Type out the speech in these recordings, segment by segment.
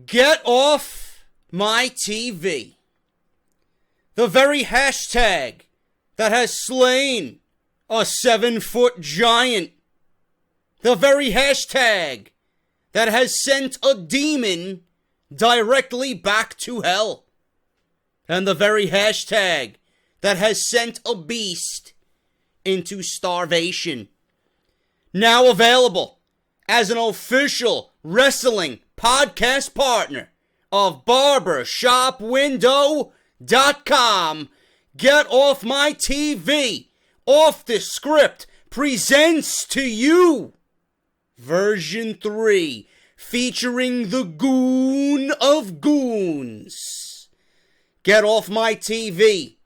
Get off my TV. The very hashtag that has slain a 7-foot giant. The very hashtag that has sent a demon directly back to hell. And the very hashtag that has sent a beast into starvation. Now available as an official wrestling podcast partner of barbershopwindow.com. Get Off My TV, Off The Script presents to you version 3, featuring the Goon of Goons. Get Off My TV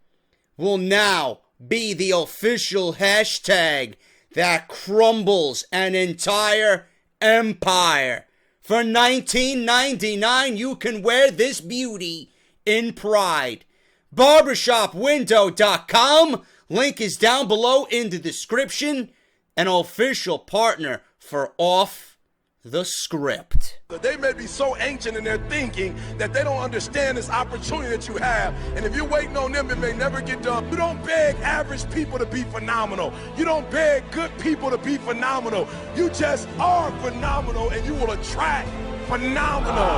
will now be the official hashtag that crumbles an entire empire. For $19.99, you can wear this beauty in pride. Barbershopwindow.com. Link is down below in the description. An official partner for Off The Script. They may be so ancient in their thinking that they don't understand this opportunity that you have. And if you're waiting on them, it may never get done. You don't beg average people to be phenomenal. You don't beg good people to be phenomenal. You just are phenomenal, and you will attract phenomenal.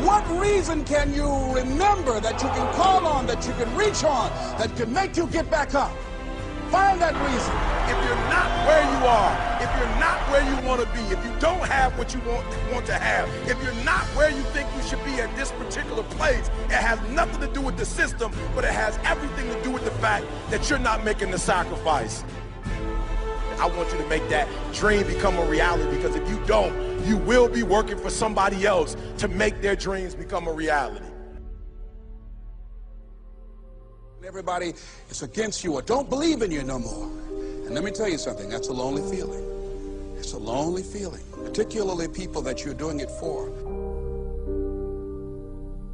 What reason can you remember that you can call on, that you can reach on, that can make you get back up? Find that reason. If you're not where you are, if you're not where you want to be, if you don't have what you want to have, if you're not where you think you should be at this particular place, it has nothing to do with the system, but it has everything to do with the fact that you're not making the sacrifice. I want you to make that dream become a reality, because if you don't, you will be working for somebody else to make their dreams become a reality. Everybody is against you or don't believe in you no more. And let me tell you something, that's a lonely feeling. It's a lonely feeling, particularly people that you're doing it for.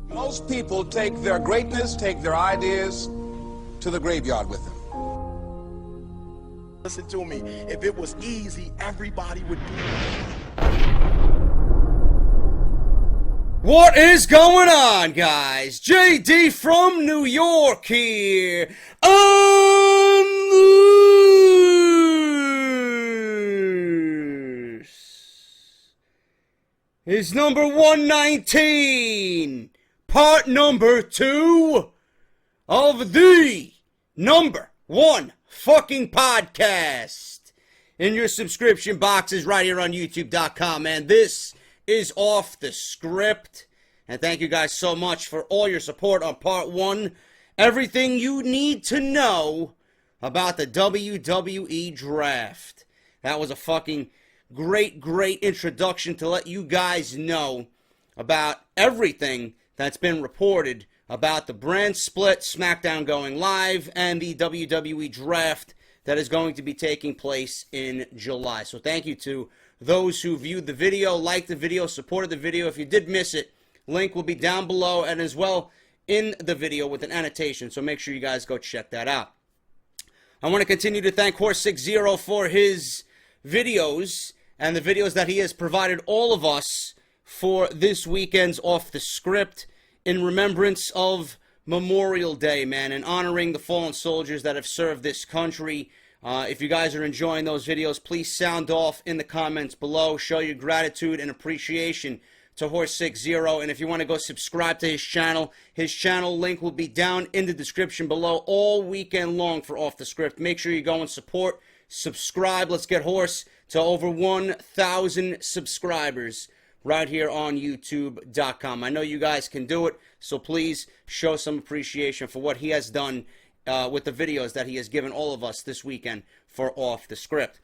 Most people take their greatness, take their ideas to the graveyard with them. Listen to me, if it was easy, everybody would do it. What is going on, guys? JD from New York here on Loose is number 119, part number 2 of the number 1 fucking podcast in your subscription boxes right here on YouTube.com, and this is Off The Script. And thank you guys so much for all your support on part 1. Everything you need to know about the WWE draft. That was a fucking great introduction to let you guys know about everything that's been reported about the brand split, SmackDown going live, and the WWE draft that is going to be taking place in July. So thank you to those who viewed the video, liked the video, supported the video. If you did miss it, link will be down below and as well in the video with an annotation. So make sure you guys go check that out. I want to continue to thank Horse60 for his videos and the videos that he has provided all of us for this weekend's Off The Script in remembrance of Memorial Day, man, and honoring the fallen soldiers that have served this country. If you guys are enjoying those videos, please sound off in the comments below. Show your gratitude and appreciation to Horse60. And if you want to go subscribe to his channel link will be down in the description below all weekend long for Off The Script. Make sure you go and support, subscribe. Let's get Horse to over 1,000 subscribers right here on YouTube.com. I know you guys can do it, so please show some appreciation for what he has done with the videos that he has given all of us this weekend for Off The Script.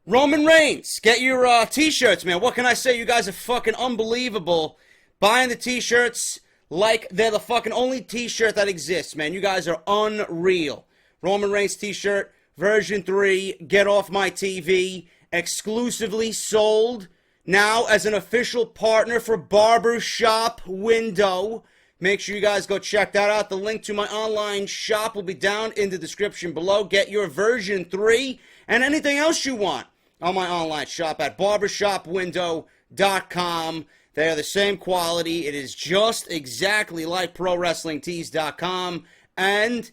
Roman Reigns, get your t-shirts, man. What can I say? You guys are fucking unbelievable. Buying the t-shirts like they're the fucking only t-shirt that exists, man. You guys are unreal. Roman Reigns t-shirt, version 3, Get Off My TV, exclusively sold now as an official partner for Barbershop Window. Make sure you guys go check that out. The link to my online shop will be down in the description below. Get your version 3 and anything else you want on my online shop at barbershopwindow.com. They are the same quality. It is just exactly like ProWrestlingTees.com, and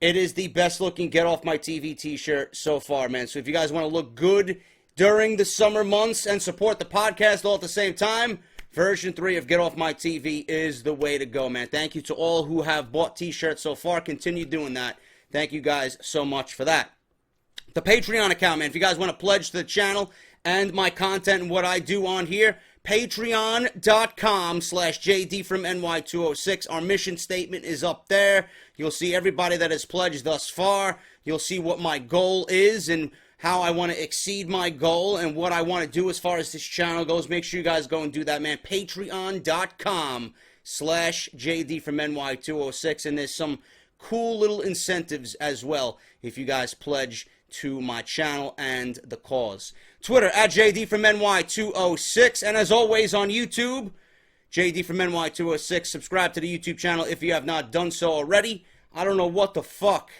it is the best looking Get Off My TV t-shirt so far, man. So if you guys want to look good during the summer months and support the podcast all at the same time, version 3 of Get Off My TV is the way to go, man. Thank you to all who have bought t-shirts so far. Continue doing that. Thank you guys so much for that. The Patreon account, man. If you guys want to pledge to the channel and my content and what I do on here, patreon.com/JD from NY206. Our mission statement is up there. You'll see everybody that has pledged thus far. You'll see what my goal is and how I want to exceed my goal and what I want to do as far as this channel goes. Make sure you guys go and do that, man. Patreon.com/JD from NY206. And there's some cool little incentives as well if you guys pledge to my channel and the cause. Twitter @JD from NY206. And as always on YouTube, JD from NY206. Subscribe to the YouTube channel if you have not done so already. I don't know what the fuck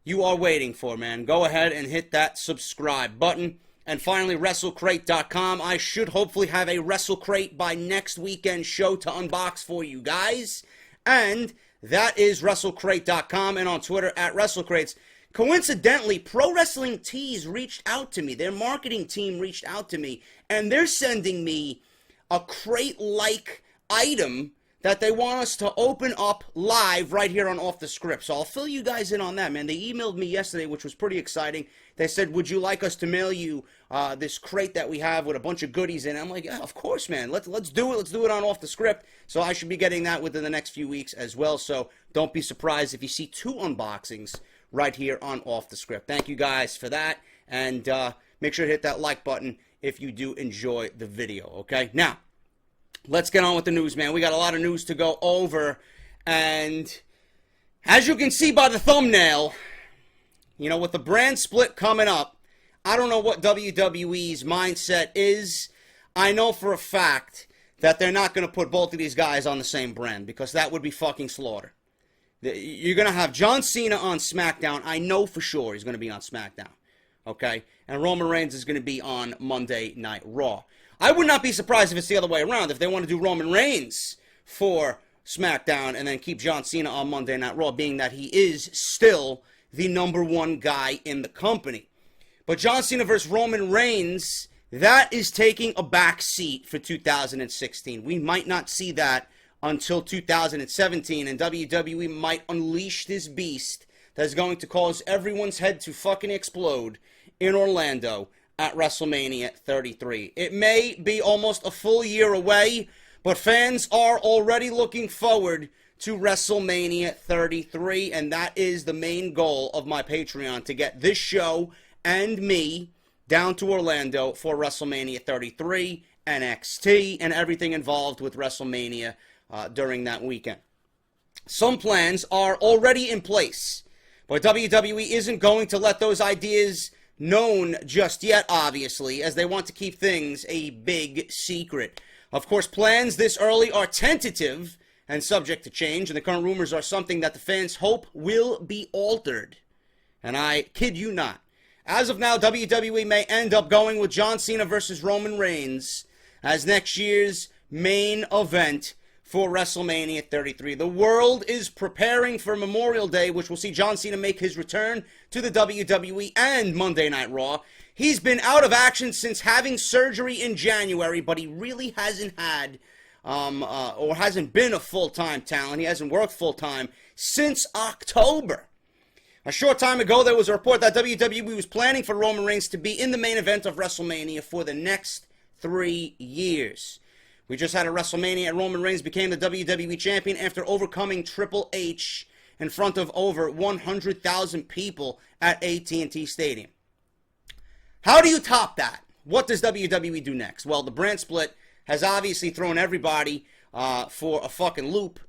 you are waiting for, man. Go ahead and hit that subscribe button. And finally, WrestleCrate.com. I should hopefully have a WrestleCrate by next weekend's show to unbox for you guys. And that is WrestleCrate.com. And on Twitter @WrestleCrates. Coincidentally, Pro Wrestling Tees reached out to me. Their marketing team reached out to me. And they're sending me a crate-like item that they want us to open up live right here on Off The Script. So I'll fill you guys in on that, man. They emailed me yesterday, which was pretty exciting. They said, would you like us to mail you this crate that we have with a bunch of goodies in it? I'm like, yeah, of course, man. Let's do it. Let's do it on Off The Script. So I should be getting that within the next few weeks as well. So don't be surprised if you see 2 unboxings right here on Off The Script. Thank you guys for that. And make sure to hit that like button if you do enjoy the video, okay? Now, let's get on with the news, man. We got a lot of news to go over. And as you can see by the thumbnail, you know, with the brand split coming up, I don't know what WWE's mindset is. I know for a fact that they're not going to put both of these guys on the same brand because that would be fucking slaughter. You're going to have John Cena on SmackDown. I know for sure he's going to be on SmackDown. Okay? And Roman Reigns is going to be on Monday Night Raw. I would not be surprised if it's the other way around. If they want to do Roman Reigns for SmackDown and then keep John Cena on Monday Night Raw, being that he is still the #1 guy in the company. But John Cena versus Roman Reigns, that is taking a back seat for 2016. We might not see that until 2017, and WWE might unleash this beast that is going to cause everyone's head to fucking explode in Orlando at WrestleMania 33. It may be almost a full year away, but fans are already looking forward to WrestleMania 33, and that is the main goal of my Patreon, to get this show and me down to Orlando for WrestleMania 33, NXT, and everything involved with WrestleMania during that weekend. Some plans are already in place, but WWE isn't going to let those ideas known just yet, obviously, as they want to keep things a big secret. Of course, plans this early are tentative and subject to change, and the current rumors are something that the fans hope will be altered. And I kid you not. As of now, WWE may end up going with John Cena versus Roman Reigns as next year's main event for WrestleMania 33. The world is preparing for Memorial Day, which will see John Cena make his return to the WWE and Monday Night Raw. He's been out of action since having surgery in January, but he really hasn't had, or hasn't been a full-time talent. He hasn't worked full-time since October. A short time ago, there was a report that WWE was planning for Roman Reigns to be in the main event of WrestleMania for the next 3 years. We just had a WrestleMania and Roman Reigns became the WWE Champion after overcoming Triple H in front of over 100,000 people at AT&T Stadium. How do you top that? What does WWE do next? Well, the brand split has obviously thrown everybody for a fucking loop,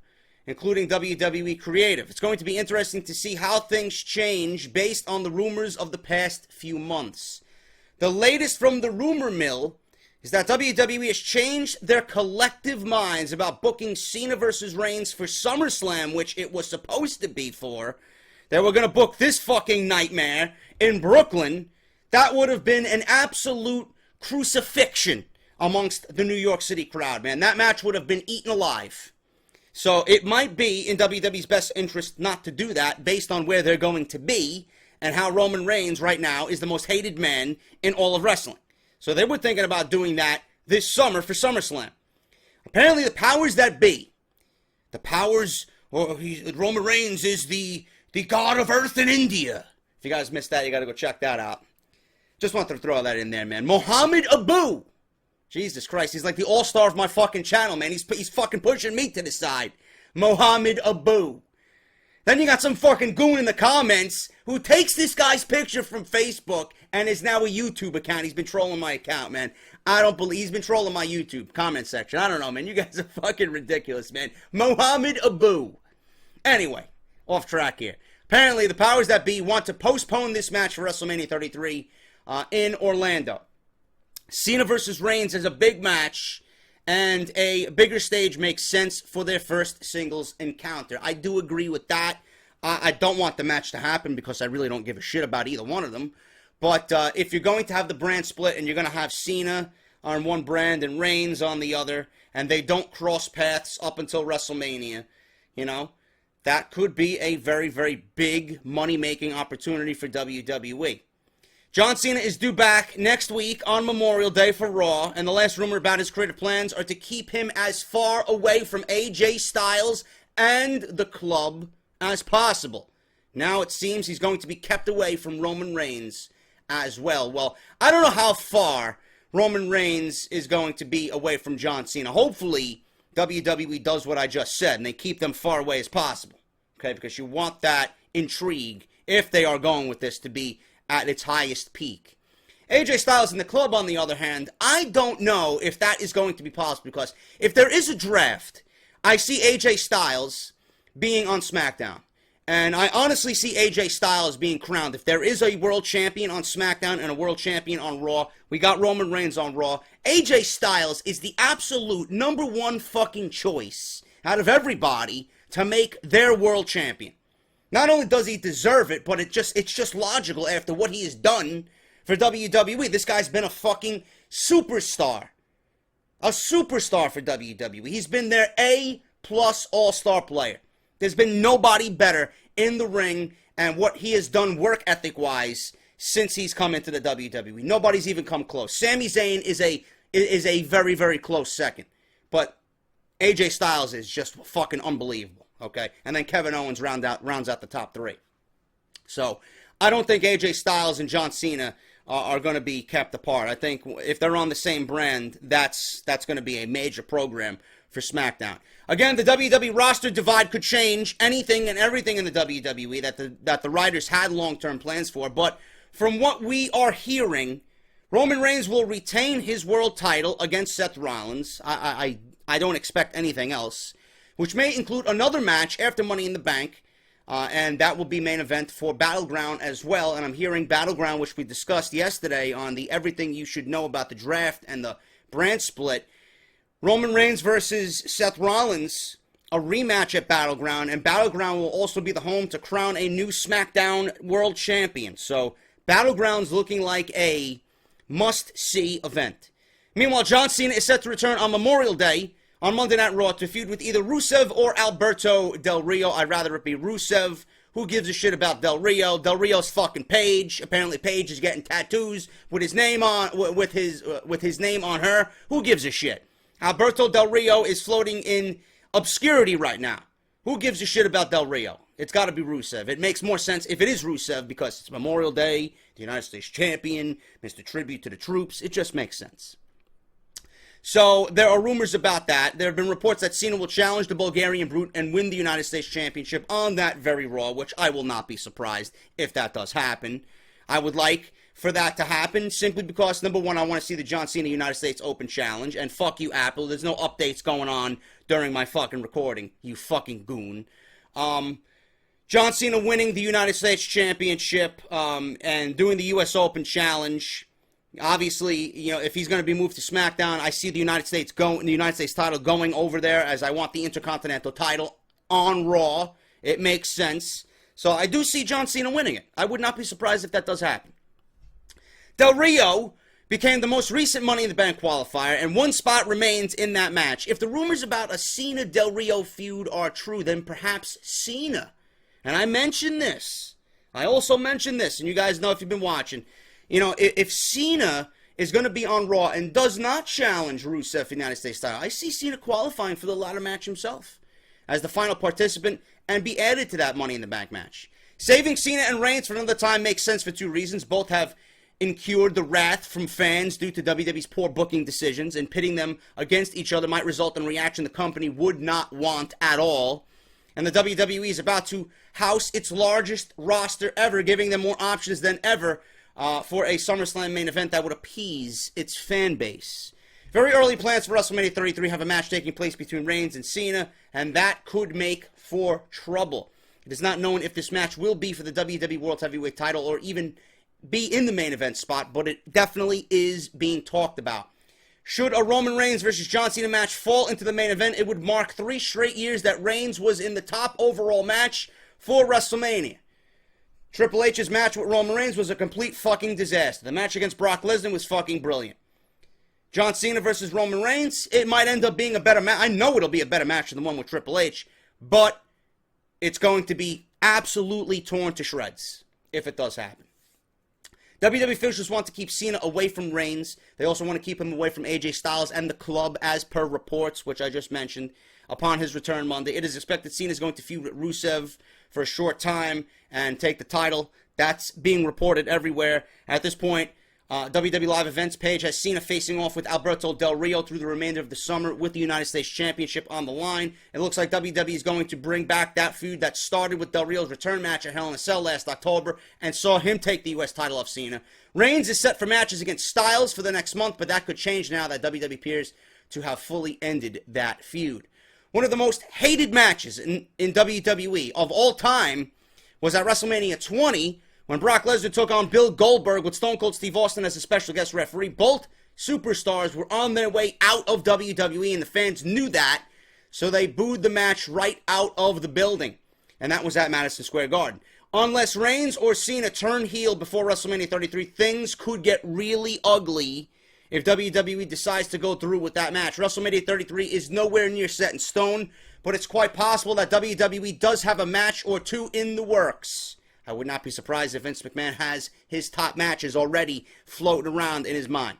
including WWE Creative. It's going to be interesting to see how things change based on the rumors of the past few months. The latest from the rumor mill is that WWE has changed their collective minds about booking Cena versus Reigns for SummerSlam, which it was supposed to be for. They were going to book this fucking nightmare in Brooklyn. That would have been an absolute crucifixion amongst the New York City crowd, man. That match would have been eaten alive. So it might be in WWE's best interest not to do that based on where they're going to be and how Roman Reigns right now is the most hated man in all of wrestling. So they were thinking about doing that this summer for SummerSlam. Apparently the powers that be, Roman Reigns is the god of Earth in India. If you guys missed that, you got to go check that out. Just wanted to throw that in there, man. Muhammad Abu. Jesus Christ, he's like the all-star of my fucking channel, man. He's fucking pushing me to the side. Muhammad Abu. Then you got some fucking goon in the comments who takes this guy's picture from Facebook and is now a YouTube account. He's been trolling my account, man. I don't believe he's been trolling my YouTube comment section. I don't know, man. You guys are fucking ridiculous, man. Muhammad Abu. Anyway, off track here. Apparently, the powers that be want to postpone this match for WrestleMania 33 in Orlando. Cena versus Reigns is a big match, and a bigger stage makes sense for their first singles encounter. I do agree with that. I don't want the match to happen because I really don't give a shit about either one of them. But if you're going to have the brand split and you're going to have Cena on one brand and Reigns on the other, and they don't cross paths up until WrestleMania, you know, that could be a very, very big money-making opportunity for WWE. John Cena is due back next week on Memorial Day for Raw, and the last rumor about his creative plans are to keep him as far away from AJ Styles and the club as possible. Now it seems he's going to be kept away from Roman Reigns as well. Well, I don't know how far Roman Reigns is going to be away from John Cena. Hopefully, WWE does what I just said, and they keep them far away as possible. Okay, because you want that intrigue, if they are going with this, to be at its highest peak. AJ Styles in the club, on the other hand, I don't know if that is going to be possible, because if there is a draft, I see AJ Styles being on SmackDown. And I honestly see AJ Styles being crowned. If there is a world champion on SmackDown and a world champion on Raw, we got Roman Reigns on Raw. AJ Styles is the absolute number one fucking choice out of everybody to make their world champion. Not only does he deserve it, but it's just logical after what he has done for WWE. This guy's been a fucking superstar. A superstar for WWE. He's been their A-plus all-star player. There's been nobody better in the ring and what he has done work ethic-wise since he's come into the WWE. Nobody's even come close. Sami Zayn is a very, very close second. But AJ Styles is just fucking unbelievable. Okay, and then Kevin Owens rounds out the top three. So I don't think AJ Styles and John Cena are going to be kept apart. I think if they're on the same brand, that's going to be a major program for SmackDown. Again, the WWE roster divide could change anything and everything in the WWE that the writers had long-term plans for. But from what we are hearing, Roman Reigns will retain his world title against Seth Rollins. I don't expect anything else, which may include another match after Money in the Bank, and that will be main event for Battleground as well. And I'm hearing Battleground, which we discussed yesterday on the Everything You Should Know About the Draft and the brand split. Roman Reigns versus Seth Rollins, a rematch at Battleground, and Battleground will also be the home to crown a new SmackDown World Champion. So Battleground's looking like a must-see event. Meanwhile, John Cena is set to return on Memorial Day on Monday Night Raw to feud with either Rusev or Alberto Del Rio. I'd rather it be Rusev. Who gives a shit about Del Rio? Del Rio's fucking Paige. Apparently Paige is getting tattoos with his name on with his name on her. Who gives a shit? Alberto Del Rio is floating in obscurity right now. Who gives a shit about Del Rio? It's got to be Rusev. It makes more sense if it is Rusev because it's Memorial Day, the United States champion, Mr. Tribute to the Troops. It just makes sense. So there are rumors about that. There have been reports that Cena will challenge the Bulgarian Brute and win the United States Championship on that very Raw, which I will not be surprised if that does happen. I would like for that to happen simply because, number one, I want to see the John Cena United States Open Challenge, and fuck you, Apple. There's no updates going on during my fucking recording, you fucking goon. John Cena winning the United States Championship and doing the U.S. Open Challenge. Obviously, you know, if he's going to be moved to SmackDown, I see the United States title going over there, as I want the Intercontinental title on Raw. It makes sense. So I do see John Cena winning it. I would not be surprised if that does happen. Del Rio became the most recent Money in the Bank qualifier, and one spot remains in that match. If the rumors about a Cena-Del Rio feud are true, then perhaps Cena. And I mentioned this. I also mentioned this, and you guys know if you've been watching. You know, if Cena is going to be on Raw and does not challenge Rusev for the United States title, I see Cena qualifying for the ladder match himself as the final participant and be added to that Money in the Bank match. Saving Cena and Reigns for another time makes sense for two reasons. Both have incurred the wrath from fans due to WWE's poor booking decisions, and pitting them against each other might result in a reaction the company would not want at all. And the WWE is about to house its largest roster ever, giving them more options than ever for a SummerSlam main event that would appease its fan base. Very early plans for WrestleMania 33 have a match taking place between Reigns and Cena, and that could make for trouble. It is not known if this match will be for the WWE World Heavyweight title or even be in the main event spot, but it definitely is being talked about. Should a Roman Reigns versus John Cena match fall into the main event, it would mark 3 straight years that Reigns was in the top overall match for WrestleMania. Triple H's match with Roman Reigns was a complete fucking disaster. The match against Brock Lesnar was fucking brilliant. John Cena versus Roman Reigns, it might end up being a better match. I know it'll be a better match than the one with Triple H, but it's going to be absolutely torn to shreds if it does happen. WWE officials want to keep Cena away from Reigns. They also want to keep him away from AJ Styles and the club, as per reports, which I just mentioned. Upon his return Monday, it is expected Cena is going to feud with Rusev for a short time and take the title. That's being reported everywhere. At this point, WWE Live Events page has Cena facing off with Alberto Del Rio through the remainder of the summer with the United States Championship on the line. It looks like WWE is going to bring back that feud that started with Del Rio's return match at Hell in a Cell last October and saw him take the U.S. title off Cena. Reigns is set for matches against Styles for the next month, but that could change now that WWE appears to have fully ended that feud. One of the most hated matches in WWE of all time was at WrestleMania 20, when Brock Lesnar took on Bill Goldberg with Stone Cold Steve Austin as a special guest referee. Both superstars were on their way out of WWE, and the fans knew that, so they booed the match right out of the building. And that was at Madison Square Garden. Unless Reigns or Cena turn heel before WrestleMania 33, things could get really ugly if WWE decides to go through with that match. WrestleMania 33 is nowhere near set in stone, but it's quite possible that WWE does have a match or two in the works. I would not be surprised if Vince McMahon has his top matches already floating around in his mind.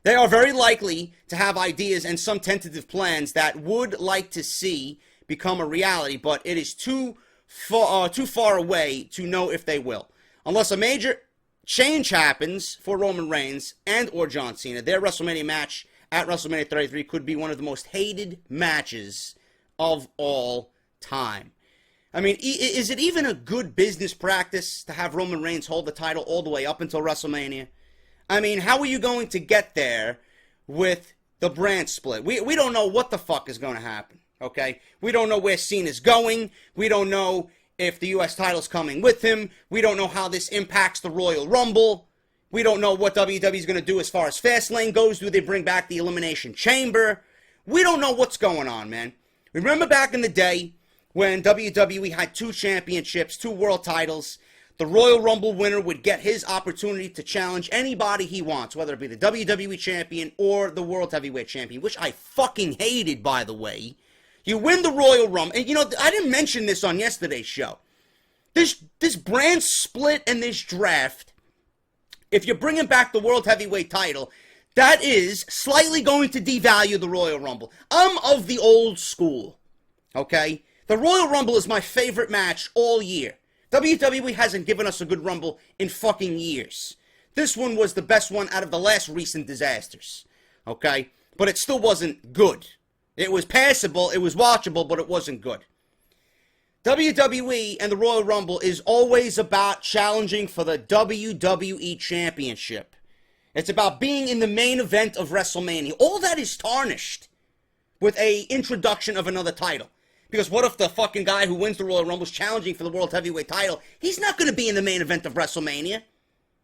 They are very likely to have ideas and some tentative plans that would like to see become a reality, but it is too far away to know if they will. Unless a major change happens for Roman Reigns and or John Cena, their WrestleMania match at WrestleMania 33 could be one of the most hated matches of all time. I mean, is it even a good business practice to have Roman Reigns hold the title all the way up until WrestleMania? I mean, how are you going to get there with the brand split? We don't know what the fuck is going to happen, okay? We don't know where Cena's going. We don't know if the U.S. title's coming with him. We don't know how this impacts the Royal Rumble. We don't know what WWE's going to do as far as Fastlane goes. Do they bring back the Elimination Chamber? We don't know what's going on, man. Remember back in the day when WWE had 2 championships, 2 world titles, the Royal Rumble winner would get his opportunity to challenge anybody he wants, whether it be the WWE champion or the World Heavyweight champion, which I fucking hated, by the way. You win the Royal Rumble, and you know, I didn't mention this on yesterday's show. This brand split and this draft, if you're bringing back the World Heavyweight title, that is slightly going to devalue the Royal Rumble. I'm of the old school, okay? The Royal Rumble is my favorite match all year. WWE hasn't given us a good Rumble in fucking years. This one was the best one out of the last recent disasters. Okay? But it still wasn't good. It was passable, it was watchable, but it wasn't good. WWE and the Royal Rumble is always about challenging for the WWE Championship. It's about being in the main event of WrestleMania. All that is tarnished with a introduction of another title. Because what if the fucking guy who wins the Royal Rumble is challenging for the World Heavyweight title? He's not going to be in the main event of WrestleMania.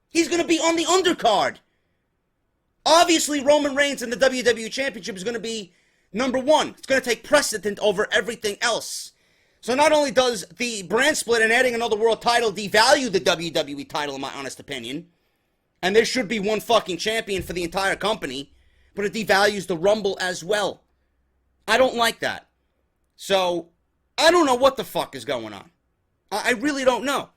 He's going to be on the undercard. Obviously, Roman Reigns and the WWE Championship is going to be number 1. It's going to take precedent over everything else. So not only does the brand split and adding another world title devalue the WWE title, in my honest opinion, And there should be one fucking champion for the entire company, but it devalues the Rumble as well. I don't like that. So, I don't know what the fuck is going on. I really don't know.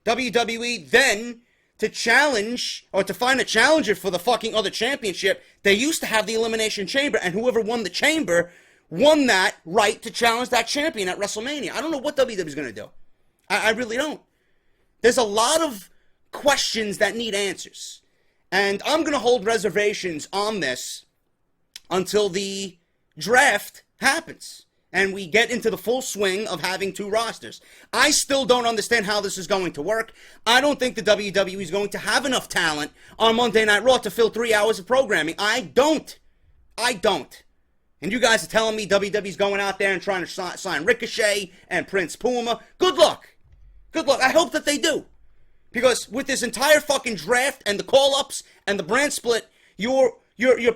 WWE then, to challenge, or to find a challenger for the fucking other championship, they used to have the Elimination Chamber, and whoever won the chamber won that right to challenge that champion at WrestleMania. I don't know what WWE's going to do. I really don't. There's a lot of questions that need answers. And I'm going to hold reservations on this until the draft happens and we get into the full swing of having two rosters. I still don't understand how this is going to work. I don't think the WWE is going to have enough talent on Monday Night Raw to fill 3 hours of programming. I don't. And you guys are telling me WWE's going out there and trying to sign Ricochet and Prince Puma. Good luck. Good luck. I hope that they do. Because with this entire fucking draft and the call-ups and the brand split, you're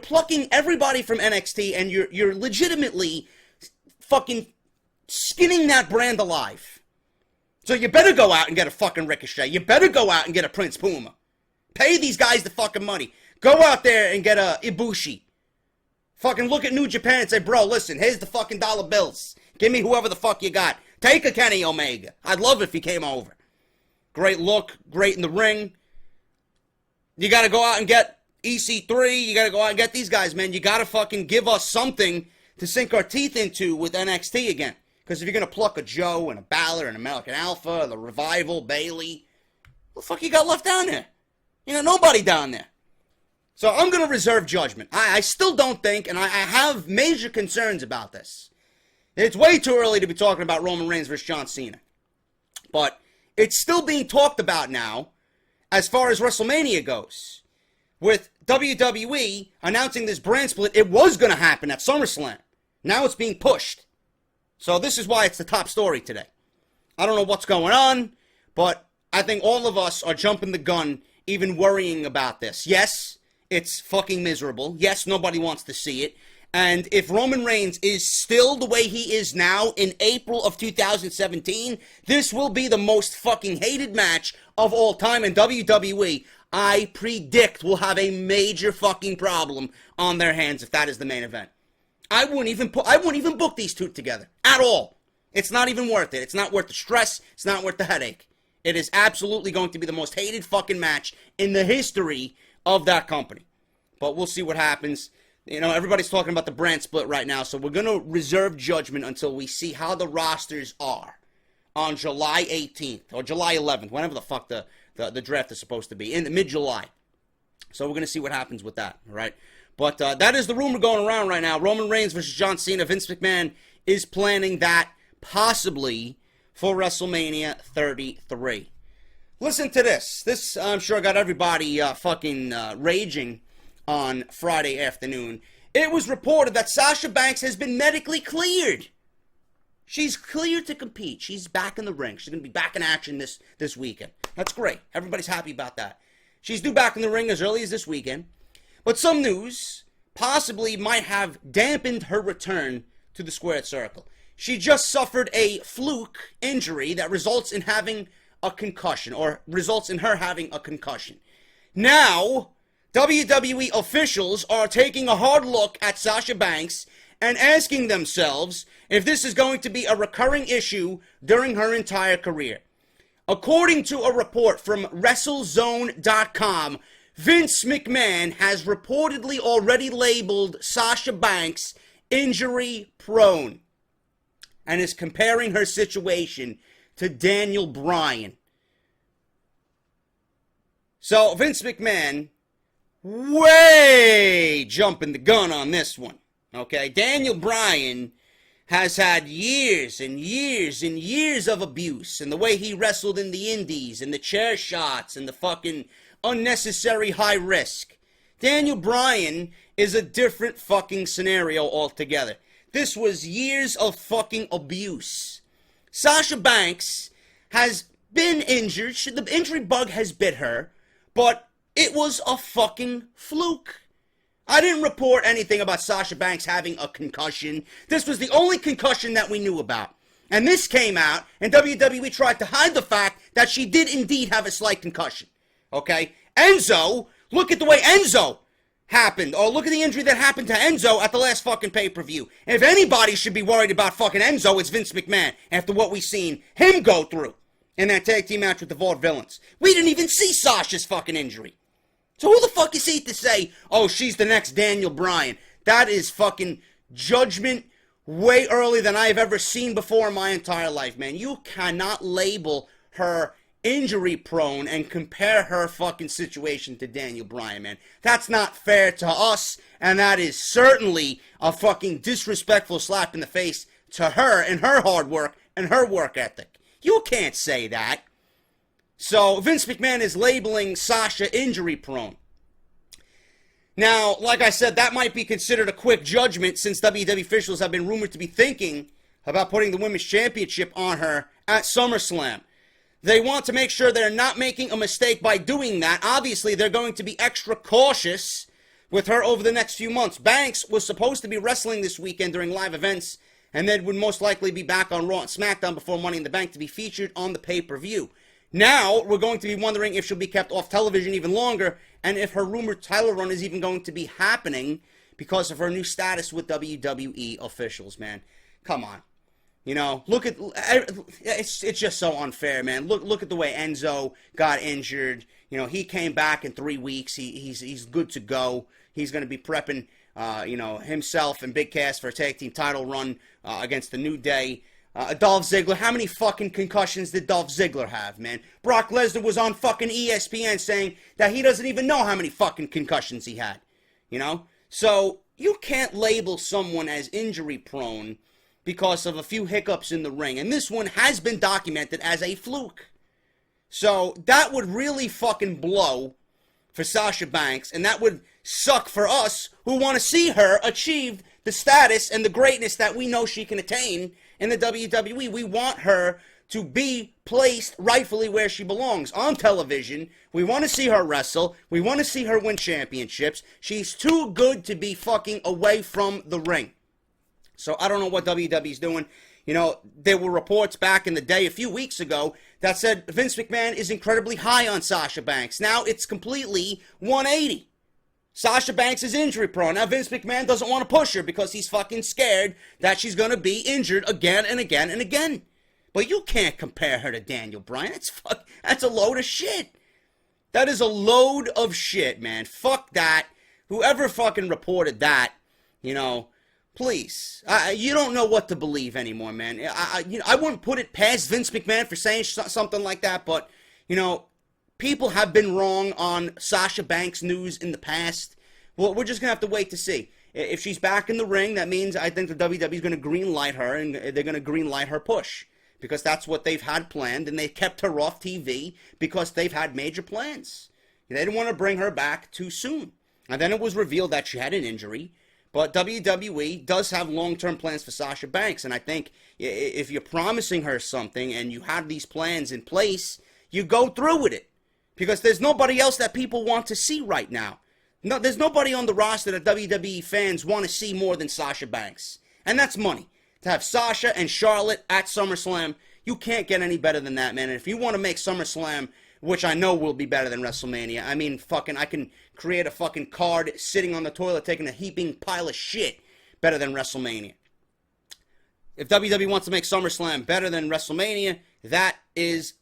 plucking everybody from NXT and you're legitimately fucking skinning that brand alive. So you better go out and get a fucking Ricochet. You better go out and get a Prince Puma. Pay these guys the fucking money. Go out there and get a Ibushi. Fucking look at New Japan and say, bro, listen, here's the fucking dollar bills. Give me whoever the fuck you got. Take a Kenny Omega. I'd love it if he came over. Great look, great in the ring. You got to go out and get EC3. You got to go out and get these guys, man. You got to fucking give us something to sink our teeth into with NXT again. Because if you're going to pluck a Joe and a Balor and a American Alpha, the Revival, Bayley, what the fuck you got left down there? You got nobody down there. So I'm going to reserve judgment. I still don't think, and I have major concerns about this. It's way too early to be talking about Roman Reigns versus John Cena. But it's still being talked about now as far as WrestleMania goes. With WWE announcing this brand split, it was going to happen at SummerSlam. Now it's being pushed. So this is why it's the top story today. I don't know what's going on, but I think all of us are jumping the gun even worrying about this. Yes, it's fucking miserable. Yes, nobody wants to see it. And if Roman Reigns is still the way he is now in April of 2017, this will be the most fucking hated match of all time. And WWE, I predict, will have a major fucking problem on their hands if that is the main event. I wouldn't even book these two together at all. It's not even worth it. It's not worth the stress. It's not worth the headache. It is absolutely going to be the most hated fucking match in the history of that company. But we'll see what happens. You know, everybody's talking about the brand split right now, so we're going to reserve judgment until we see how the rosters are on July 18th or July 11th, whenever the fuck the draft is supposed to be, in mid-July. So we're going to see what happens with that, all right? But that is the rumor going around right now. Roman Reigns versus John Cena. Vince McMahon is planning that possibly for WrestleMania 33. Listen to this. This, I'm sure, got everybody fucking raging on Friday afternoon. It was reported that Sasha Banks has been medically cleared. She's cleared to compete. She's back in the ring. She's going to be back in action this weekend. That's great. Everybody's happy about that. She's due back in the ring as early as this weekend. But some news possibly might have dampened her return to the squared circle. She just suffered a fluke injury that results in having a concussion, or results in her having a concussion. Now, WWE officials are taking a hard look at Sasha Banks and asking themselves if this is going to be a recurring issue during her entire career. According to a report from WrestleZone.com, Vince McMahon has reportedly already labeled Sasha Banks injury prone and is comparing her situation to Daniel Bryan. So Vince McMahon way jumping the gun on this one. Okay, Daniel Bryan has had years and years and years of abuse, and the way he wrestled in the indies, and the chair shots, and the fucking unnecessary high risk. Daniel Bryan is a different fucking scenario altogether. This was years of fucking abuse. Sasha Banks has been injured. The injury bug has bit her, but it was a fucking fluke. I didn't report anything about Sasha Banks having a concussion. This was the only concussion that we knew about. And this came out, and WWE tried to hide the fact that she did indeed have a slight concussion. Okay? Enzo, Look at the way Enzo happened, or look at the injury that happened to Enzo at the last fucking pay-per-view. If anybody should be worried about fucking Enzo, it's Vince McMahon, after what we've seen him go through in that tag team match with the Vaudevillains. We didn't even see Sasha's fucking injury. So who the fuck is he to say, oh, she's the next Daniel Bryan? That is fucking judgment way earlier than I have ever seen before in my entire life, man. You cannot label her injury prone and compare her fucking situation to Daniel Bryan, man. That's not fair to us, and that is certainly a fucking disrespectful slap in the face to her and her hard work and her work ethic. You can't say that. So Vince McMahon is labeling Sasha injury prone. Now, like I said, that might be considered a quick judgment, since WWE officials have been rumored to be thinking about putting the Women's Championship on her at SummerSlam. They want to make sure they're not making a mistake by doing that. Obviously, they're going to be extra cautious with her over the next few months. Banks was supposed to be wrestling this weekend during live events, and then would most likely be back on Raw and SmackDown before Money in the Bank to be featured on the pay-per-view. Now, we're going to be wondering if she'll be kept off television even longer, and if her rumored title run is even going to be happening because of her new status with WWE officials, man. Come on. You know, look at, it's just so unfair, man. Look at the way Enzo got injured. You know, he came back in 3 weeks. He's good to go. He's going to be prepping, himself and Big Cass for a tag team title run against the New Day. Dolph Ziggler, how many fucking concussions did Dolph Ziggler have, man? Brock Lesnar was on fucking ESPN saying that he doesn't even know how many fucking concussions he had, you know? So, you can't label someone as injury prone because of a few hiccups in the ring. And this one has been documented as a fluke. So, that would really fucking blow for Sasha Banks, and that would suck for us who want to see her achieve the status and the greatness that we know she can attain in the WWE. We want her to be placed rightfully where she belongs, on television. We want to see her wrestle. We want to see her win championships. She's too good to be fucking away from the ring. So I don't know what WWE's doing. You know, there were reports back in the day, a few weeks ago, that said Vince McMahon is incredibly high on Sasha Banks. Now it's completely 180. Sasha Banks is injury prone. Now Vince McMahon doesn't want to push her because he's fucking scared that she's going to be injured again and again and again. But you can't compare her to Daniel Bryan. That's a load of shit. That is a load of shit, man. Fuck that. Whoever fucking reported that, you know, please. You don't know what to believe anymore, man. I wouldn't put it past Vince McMahon for saying something like that, but, you know, people have been wrong on Sasha Banks news in the past. Well, we're just going to have to wait to see. If she's back in the ring, that means I think the WWE is going to green light her, and they're going to green light her push. Because that's what they've had planned, and they kept her off TV because they've had major plans. They didn't want to bring her back too soon. And then it was revealed that she had an injury. But WWE does have long-term plans for Sasha Banks. And I think if you're promising her something and you have these plans in place, you go through with it. Because there's nobody else that people want to see right now. No, there's nobody on the roster that WWE fans want to see more than Sasha Banks. And that's money. To have Sasha and Charlotte at SummerSlam, you can't get any better than that, man. And if you want to make SummerSlam, which I know will be better than WrestleMania, I mean, I can create a fucking card sitting on the toilet taking a heaping pile of shit better than WrestleMania. If WWE wants to make SummerSlam better than WrestleMania, that is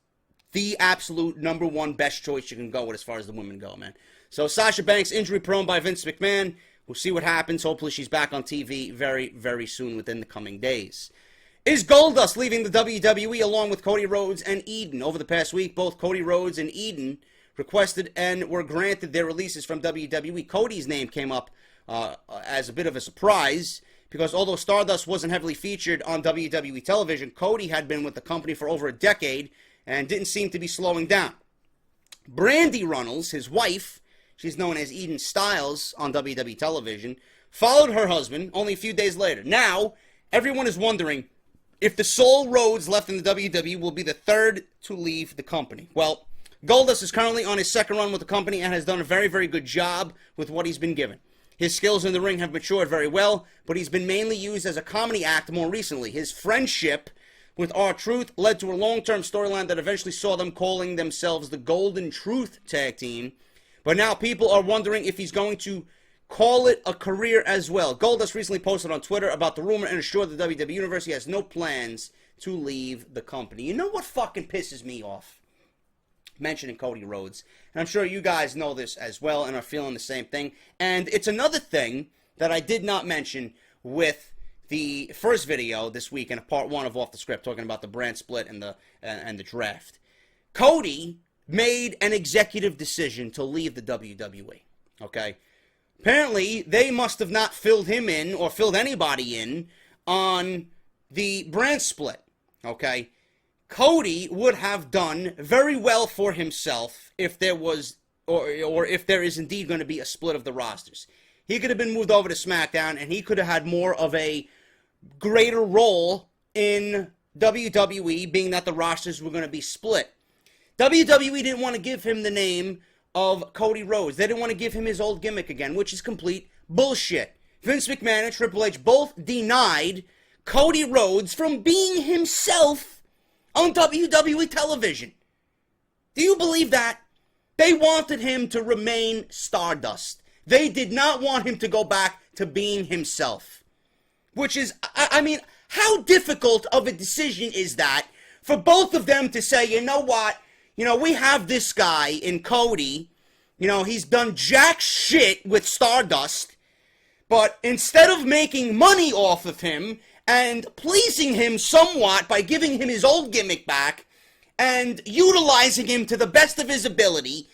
the absolute number one best choice you can go with as far as the women go, man. So Sasha Banks, injury prone by Vince McMahon. We'll see what happens. Hopefully she's back on TV very, very soon within the coming days. Is Goldust leaving the WWE along with Cody Rhodes and Eden? Over the past week, both Cody Rhodes and Eden requested and were granted their releases from WWE. Cody's name came up as a bit of a surprise because although Stardust wasn't heavily featured on WWE television, Cody had been with the company for over a decade and didn't seem to be slowing down. Brandi Runnels, his wife, she's known as Eden Styles on WWE television, followed her husband only a few days later. Now, everyone is wondering if the sole Rhodes left in the WWE will be the third to leave the company. Well, Goldust is currently on his second run with the company and has done a very, very good job with what he's been given. His skills in the ring have matured very well, but he's been mainly used as a comedy act more recently. His friendship with R-Truth led to a long-term storyline that eventually saw them calling themselves the Golden Truth Tag Team. But now people are wondering if he's going to call it a career as well. Goldust recently posted on Twitter about the rumor and assured the WWE Universe he has no plans to leave the company. You know what fucking pisses me off? Mentioning Cody Rhodes. And I'm sure you guys know this as well and are feeling the same thing. And it's another thing that I did not mention with the first video this week in part 1 of Off the Script, talking about the brand split and the draft. Cody made an executive decision to leave the WWE. Okay? Apparently, they must have not filled him in or filled anybody in on the brand split. Okay? Cody would have done very well for himself if there was, or if there is indeed going to be a split of the rosters. He could have been moved over to SmackDown, and he could have had more of a greater role in WWE, being that the rosters were going to be split. WWE didn't want to give him the name of Cody Rhodes. They didn't want to give him his old gimmick again, which is complete bullshit. Vince McMahon and Triple H both denied Cody Rhodes from being himself on WWE television. Do you believe that? They wanted him to remain Stardust. They did not want him to go back to being himself. Which is, I mean, how difficult of a decision is that for both of them to say, you know what, we have this guy in Cody, he's done jack shit with Stardust, but instead of making money off of him and pleasing him somewhat by giving him his old gimmick back and utilizing him to the best of his ability,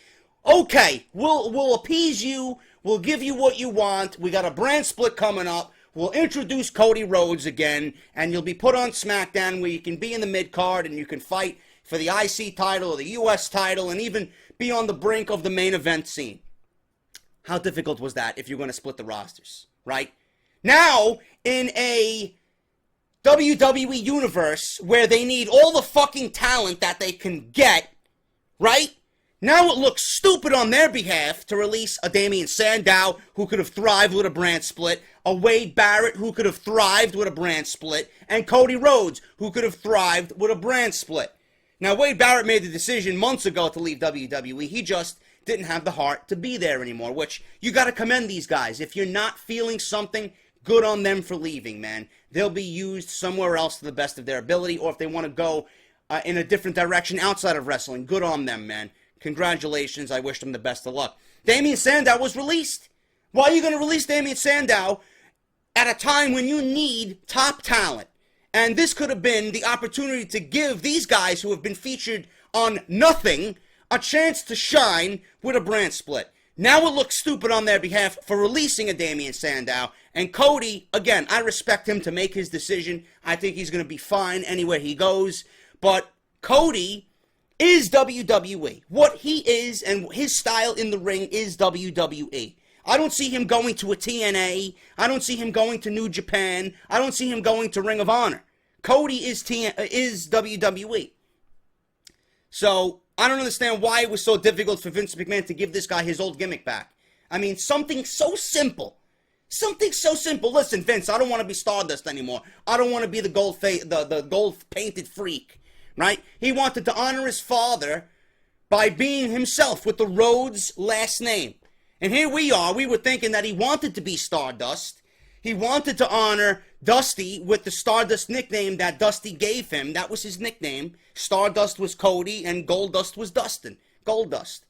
okay, we'll appease you, we'll give you what you want, we got a brand split coming up, we'll introduce Cody Rhodes again, and you'll be put on SmackDown where you can be in the mid-card and you can fight for the IC title or the US title and even be on the brink of the main event scene. How difficult was that if you're going to split the rosters, right? Now, in a WWE universe where they need all the fucking talent that they can get, right? Now it looks stupid on their behalf to release a Damien Sandow who could have thrived with a brand split, a Wade Barrett who could have thrived with a brand split, and Cody Rhodes who could have thrived with a brand split. Now, Wade Barrett made the decision months ago to leave WWE. He just didn't have the heart to be there anymore, which you got to commend these guys. If you're not feeling something, good on them for leaving, man. They'll be used somewhere else to the best of their ability, or if they want to go in a different direction outside of wrestling, good on them, man. Congratulations. I wish them the best of luck. Damien Sandow was released. Why are you going to release Damien Sandow at a time when you need top talent? And this could have been the opportunity to give these guys who have been featured on nothing a chance to shine with a brand split. Now it looks stupid on their behalf for releasing a Damien Sandow. And Cody, again, I respect him to make his decision. I think he's going to be fine anywhere he goes. But Cody is WWE. What he is and his style in the ring is WWE. I don't see him going to a TNA. I don't see him going to New Japan. I don't see him going to Ring of Honor. Cody is WWE. So, I don't understand why it was so difficult for Vince McMahon to give this guy his old gimmick back. I mean, something so simple. Something so simple. Listen, Vince, I don't want to be Stardust anymore. I don't want to be the gold-painted freak, right? He wanted to honor his father by being himself with the Rhodes last name. And here we are. We were thinking that he wanted to be Stardust. He wanted to honor Dusty with the Stardust nickname that Dusty gave him. That was his nickname. Stardust was Cody and Goldust was Goldust.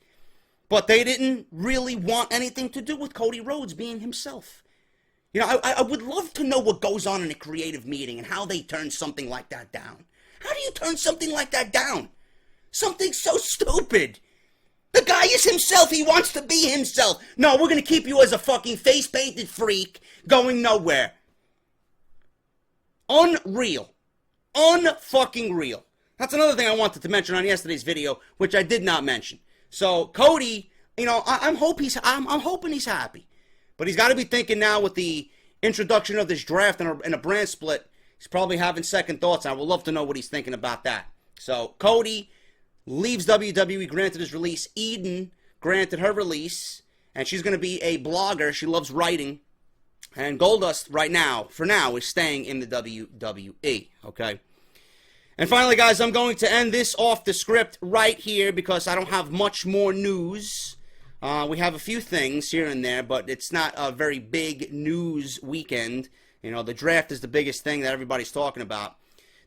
But they didn't really want anything to do with Cody Rhodes being himself. I would love to know what goes on in a creative meeting and how they turn something like that down. How do you turn something like that down? Something so stupid. The guy is himself. He wants to be himself. No, we're going to keep you as a fucking face-painted freak going nowhere. Unreal. Unfucking real. That's another thing I wanted to mention on yesterday's video, which I did not mention. So, Cody, I'm hoping he's happy. But he's got to be thinking now with the introduction of this draft and a brand split, he's probably having second thoughts. I would love to know what he's thinking about that. So, Cody leaves WWE, granted his release. Eden granted her release, and she's going to be a blogger. She loves writing. And Goldust, right now, for now, is staying in the WWE, okay? And finally, guys, I'm going to end this off the script right here because I don't have much more news. We have a few things here and there, but it's not a very big news weekend. You know, the draft is the biggest thing that everybody's talking about.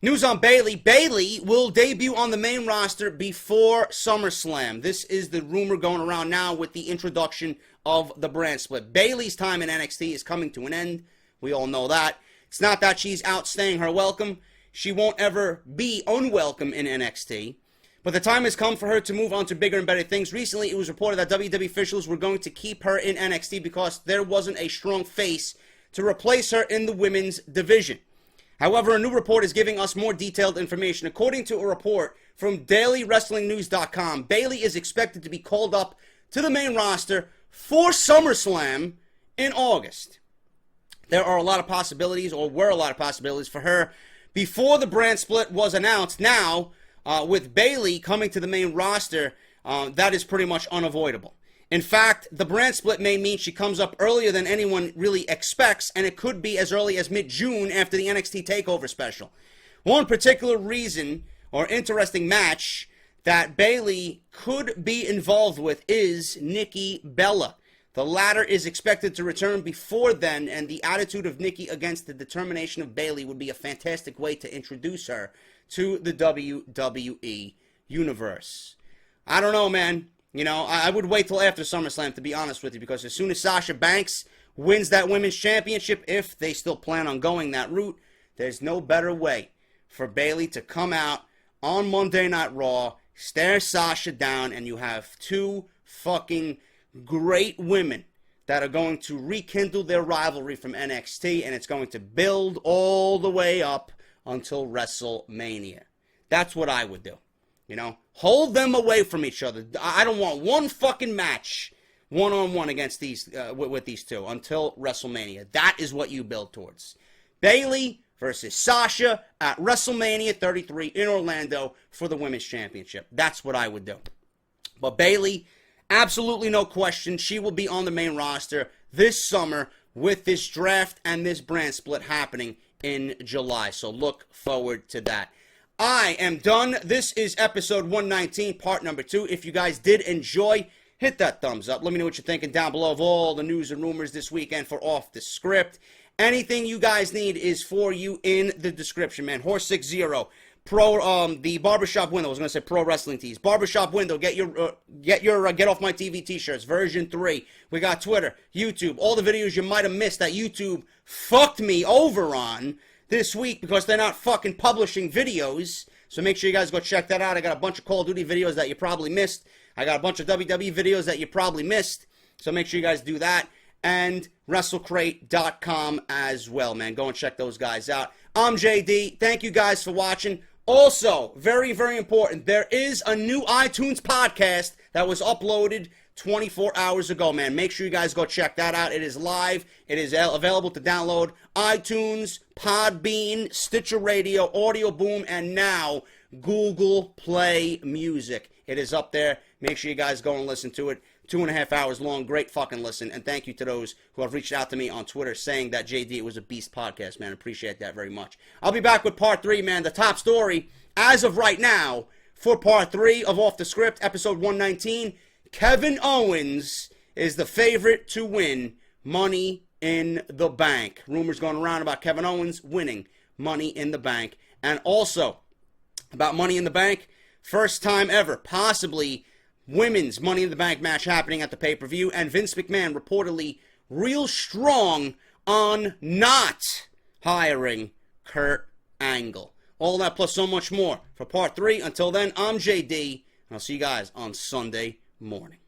News on Bayley. Bayley will debut on the main roster before SummerSlam. This is the rumor going around now with the introduction of the brand split. Bayley's time in NXT is coming to an end. We all know that. It's not that she's outstaying her welcome. She won't ever be unwelcome in NXT. But the time has come for her to move on to bigger and better things. Recently, it was reported that WWE officials were going to keep her in NXT because there wasn't a strong face to replace her in the women's division. However, a new report is giving us more detailed information. According to a report from DailyWrestlingNews.com, Bayley is expected to be called up to the main roster for SummerSlam in August. There are a lot of possibilities, or were a lot of possibilities for her before the brand split was announced. Now, with Bayley coming to the main roster, that is pretty much unavoidable. In fact, the brand split may mean she comes up earlier than anyone really expects, and it could be as early as mid-June after the NXT TakeOver special. One particular reason, or interesting match, that Bayley could be involved with is Nikki Bella. The latter is expected to return before then, and the attitude of Nikki against the determination of Bayley would be a fantastic way to introduce her to the WWE Universe. I don't know, man. You know, I would wait till after SummerSlam, to be honest with you, because as soon as Sasha Banks wins that Women's Championship, if they still plan on going that route, there's no better way for Bayley to come out on Monday Night Raw, stare Sasha down, and you have two fucking great women that are going to rekindle their rivalry from NXT, and it's going to build all the way up until WrestleMania. That's what I would do. You know, hold them away from each other. I don't want one fucking match one-on-one against these with these two until WrestleMania. That is what you build towards. Bayley versus Sasha at WrestleMania 33 in Orlando for the Women's Championship. That's what I would do. But Bayley, absolutely no question, she will be on the main roster this summer with this draft and this brand split happening in July. So look forward to that. I am done. This is episode 119, part number 2. If you guys did enjoy, hit that thumbs up. Let me know what you're thinking down below of all the news and rumors this weekend for Off The Script. Anything you guys need is for you in the description, man. Horse 60, the barbershop window. I was gonna say pro wrestling tees. Barbershop window. Get your get off my TV t-shirts. Version 3. We got Twitter, YouTube, all the videos you might have missed that YouTube fucked me over on this week because they're not fucking publishing videos. So make sure you guys go check that out. I got a bunch of Call of Duty videos that you probably missed. I got a bunch of WWE videos that you probably missed. So make sure you guys do that. And WrestleCrate.com as well, man. Go and check those guys out. I'm JD. Thank you guys for watching. Also, very, very important, there is a new iTunes podcast that was uploaded 24 hours ago, man. Make sure you guys go check that out. It is live. It is available to download. iTunes, Podbean, Stitcher Radio, AudioBoom, and now Google Play Music. It is up there. Make sure you guys go and listen to it. 2.5 hours long. Great fucking listen. And thank you to those who have reached out to me on Twitter saying that JD, it was a beast podcast, man. Appreciate that very much. I'll be back with part 3, man. The top story, as of right now, for part 3 of Off The Script, episode 119, Kevin Owens is the favorite to win Money in the Bank. Rumors going around about Kevin Owens winning Money in the Bank. And also, about Money in the Bank, first time ever, possibly women's Money in the Bank match happening at the pay-per-view, and Vince McMahon reportedly real strong on not hiring Kurt Angle. All that plus so much more for part 3. Until then, I'm JD, and I'll see you guys on Sunday morning.